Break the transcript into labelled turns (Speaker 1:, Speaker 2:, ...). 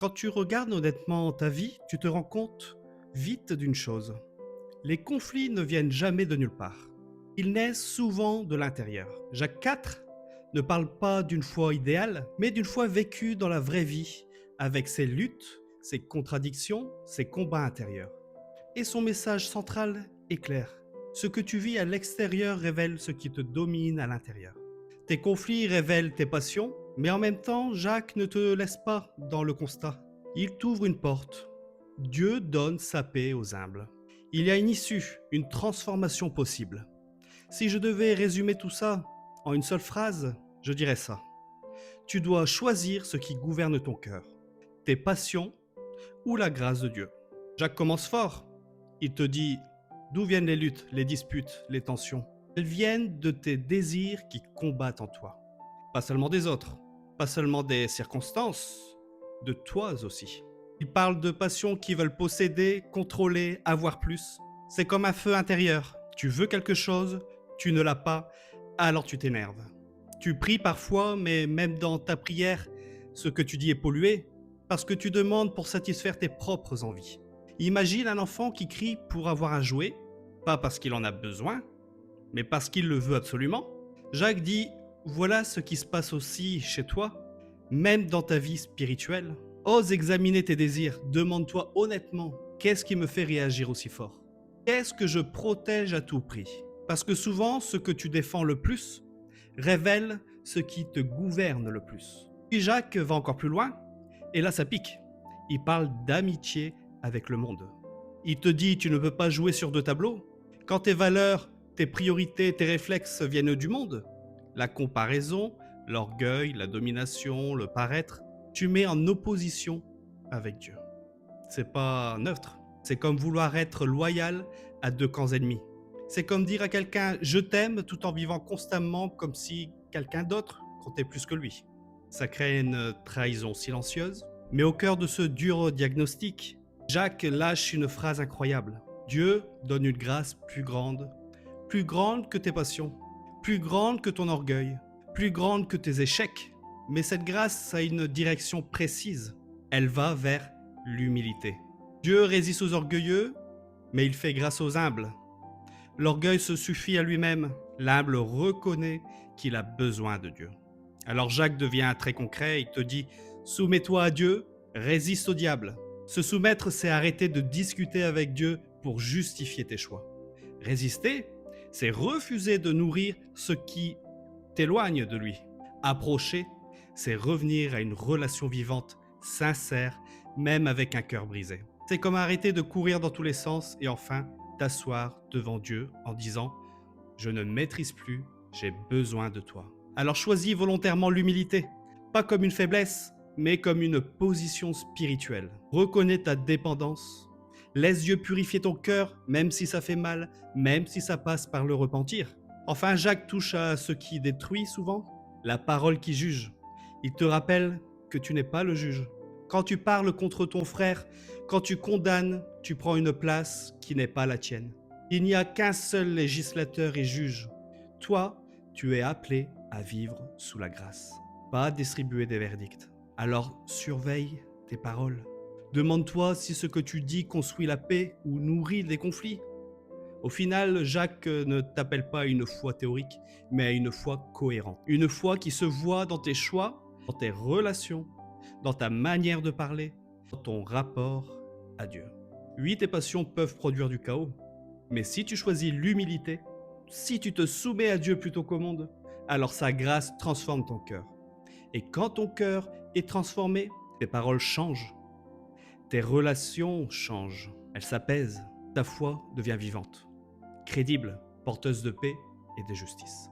Speaker 1: Quand tu regardes honnêtement ta vie, tu te rends compte vite d'une chose. Les conflits ne viennent jamais de nulle part. Ils naissent souvent de l'intérieur. Jacques IV ne parle pas d'une foi idéale, mais d'une foi vécue dans la vraie vie, avec ses luttes, ses contradictions, ses combats intérieurs. Et son message central est clair. Ce que tu vis à l'extérieur révèle ce qui te domine à l'intérieur. Tes conflits révèlent tes passions, mais en même temps, Jacques ne te laisse pas dans le constat. Il t'ouvre une porte. Dieu donne sa paix aux humbles. Il y a une issue, une transformation possible. Si je devais résumer tout ça en une seule phrase, je dirais ça. Tu dois choisir ce qui gouverne ton cœur, tes passions ou la grâce de Dieu. Jacques commence fort. Il te dit d'où viennent les luttes, les disputes, les tensions. Elles viennent de tes désirs qui combattent en toi. Pas seulement des autres, pas seulement des circonstances, de toi aussi. Il parle de passions qui veulent posséder, contrôler, avoir plus. C'est comme un feu intérieur. Tu veux quelque chose, tu ne l'as pas, alors tu t'énerves. Tu pries parfois, mais même dans ta prière, ce que tu dis est pollué, parce que tu demandes pour satisfaire tes propres envies. Imagine un enfant qui crie pour avoir un jouet, pas parce qu'il en a besoin, mais parce qu'il le veut absolument. Jacques dit, voilà ce qui se passe aussi chez toi, même dans ta vie spirituelle. Ose examiner tes désirs, demande-toi honnêtement, qu'est-ce qui me fait réagir aussi fort? Qu'est-ce que je protège à tout prix? Parce que souvent, ce que tu défends le plus révèle ce qui te gouverne le plus. Puis Jacques va encore plus loin, et là ça pique. Il parle d'amitié avec le monde. Il te dit, tu ne peux pas jouer sur deux tableaux. Quand tes valeurs, tes priorités, tes réflexes viennent du monde, la comparaison, l'orgueil, la domination, le paraître, tu mets en opposition avec Dieu. C'est pas neutre. C'est comme vouloir être loyal à deux camps ennemis. C'est comme dire à quelqu'un je t'aime tout en vivant constamment comme si quelqu'un d'autre comptait plus que lui. Ça crée une trahison silencieuse, mais au cœur de ce dur diagnostic, Jacques lâche une phrase incroyable. Dieu donne une grâce plus grande que tes passions, plus grande que ton orgueil, plus grande que tes échecs. Mais cette grâce a une direction précise. Elle va vers l'humilité. Dieu résiste aux orgueilleux, mais il fait grâce aux humbles. L'orgueil se suffit à lui-même. L'humble reconnaît qu'il a besoin de Dieu. Alors Jacques devient très concret, il te dit « Soumets-toi à Dieu, résiste au diable ». Se soumettre, c'est arrêter de discuter avec Dieu pour justifier tes choix. Résister, c'est refuser de nourrir ce qui t'éloigne de lui. Approcher, c'est revenir à une relation vivante, sincère, même avec un cœur brisé. C'est comme arrêter de courir dans tous les sens et enfin t'asseoir devant Dieu en disant « Je ne maîtrise plus, j'ai besoin de toi ». Alors choisis volontairement l'humilité, pas comme une faiblesse, mais comme une position spirituelle. Reconnais ta dépendance. Laisse Dieu purifier ton cœur, même si ça fait mal, même si ça passe par le repentir. Enfin, Jacques touche à ce qui détruit souvent, la parole qui juge. Il te rappelle que tu n'es pas le juge. Quand tu parles contre ton frère, quand tu condamnes, tu prends une place qui n'est pas la tienne. Il n'y a qu'un seul législateur et juge. Toi, tu es appelé à vivre sous la grâce, pas à distribuer des verdicts. Alors surveille tes paroles. Demande-toi si ce que tu dis construit la paix ou nourrit des conflits. Au final, Jacques ne t'appelle pas à une foi théorique, mais à une foi cohérente. Une foi qui se voit dans tes choix, dans tes relations, dans ta manière de parler, dans ton rapport à Dieu. Oui, tes passions peuvent produire du chaos, mais si tu choisis l'humilité, si tu te soumets à Dieu plutôt qu'au monde, alors sa grâce transforme ton cœur. Et quand ton cœur est transformé, tes paroles changent, tes relations changent, elles s'apaisent, ta foi devient vivante, crédible, porteuse de paix et de justice.